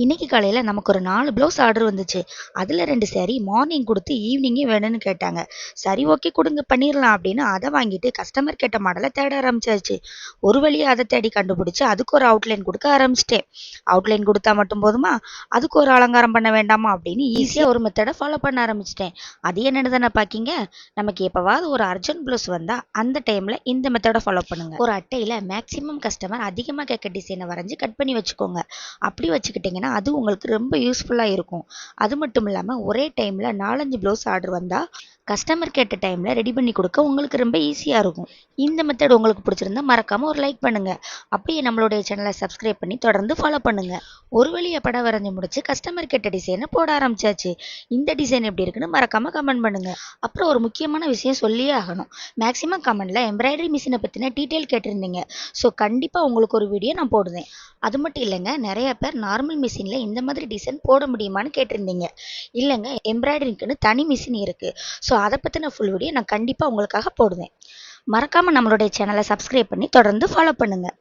இன்னைக்கு காலையில் நமக்கு ஒரு 4 ப்ளவுஸ் ஆர்டர் வந்துச்சு. அதில் 2 சாரி மார்னிங் கொடுத்து ஈவினிங்கே வேணும்னு கேட்டாங்க. சரி ஓகே கொடுங்க பண்ணிடலாம் அப்படின்னு அதை வாங்கிட்டு கஸ்டமர் கேட்ட மாடலை தேட ஆரம்பிச்சாச்சு. ஒரு வழியாக அதை தேடி கண்டுபிடிச்சி அதுக்கு ஒரு அவுட்லைன் கொடுக்க ஆரம்பிச்சிட்டேன். அவுட்லைன் கொடுத்தா மட்டும் போதுமா, அதுக்கு ஒரு அலங்காரம் பண்ண வேண்டாமா அப்படின்னு ஈஸியாக ஒரு மெத்தடை ஃபாலோ பண்ண ஆரம்பிச்சிட்டேன். அது என்னன்னு தானே பார்க்கிங்க. நமக்கு எப்போவாவது ஒரு அர்ஜென்ட் ப்ளவுஸ் வந்தால் அந்த டைமில் இந்த மெத்தடை ஃபாலோ பண்ணுங்க. ஒரு அட்டையில் மேக்ஸிமம் கஸ்டமர் அதிகமாக கேட்க டிசைனை வரைஞ்சி கட் பண்ணி வச்சுக்கோங்க. அப்படி வச்சுக்கிட்டிங்கன்னா அது உங்களுக்கு ரொம்ப யூஸ்ஃபுல்லாக இருக்கும். அது மட்டும் இல்லாமல் ஒரே டைமில் 4-5 ப்ளவுஸ் ஆர்டர் வந்தால் கஸ்டமர் கேட்ட டைமில் ரெடி பண்ணி கொடுக்க உங்களுக்கு ரொம்ப ஈஸியாக இருக்கும். இந்த மெத்தட் உங்களுக்கு பிடிச்சிருந்தா மறக்காமல் ஒரு லைக் பண்ணுங்கள். அப்படியே நம்மளுடைய சேனலை சப்ஸ்கிரைப் பண்ணி தொடர்ந்து ஃபாலோ பண்ணுங்கள். ஒரு வழியாக படம் வரைஞ்சி முடிச்சு கஸ்டமர் கேட்ட டிசைனை போட ஆரம்பிச்சாச்சு. இந்த டிசைன் எப்படி இருக்குன்னு மறக்காமல் கமெண்ட் பண்ணுங்கள். அப்புறம் ஒரு முக்கியமான விஷயம் சொல்லியே ஆகணும். மேக்ஸிமம் கமெண்டில் எம்ப்ராய்டரி மிஷினை பற்றின டீட்டெயில் கேட்டிருந்தீங்க. ஸோ கண்டிப்பாக உங்களுக்கு ஒரு வீடியோ நான் போடுவேன். அது மட்டும் இல்லைங்க, நிறைய பேர் நார்மல் மிஷினில் இந்த மாதிரி டிசைன் போட முடியுமான்னு கேட்டிருந்தீங்க. இல்லைங்க, எம்ப்ராய்டரிக்குன்னு தனி மிஷின் இருக்குது. ஸோ அதை பற்றின ஃபுல் வீடியோ நான் கண்டிப்பாக உங்களுக்காக போடுவேன். மறக்காமல் நம்மளுடைய சேனலை சப்ஸ்கிரைப் பண்ணி தொடர்ந்து ஃபாலோ பண்ணுங்கள்.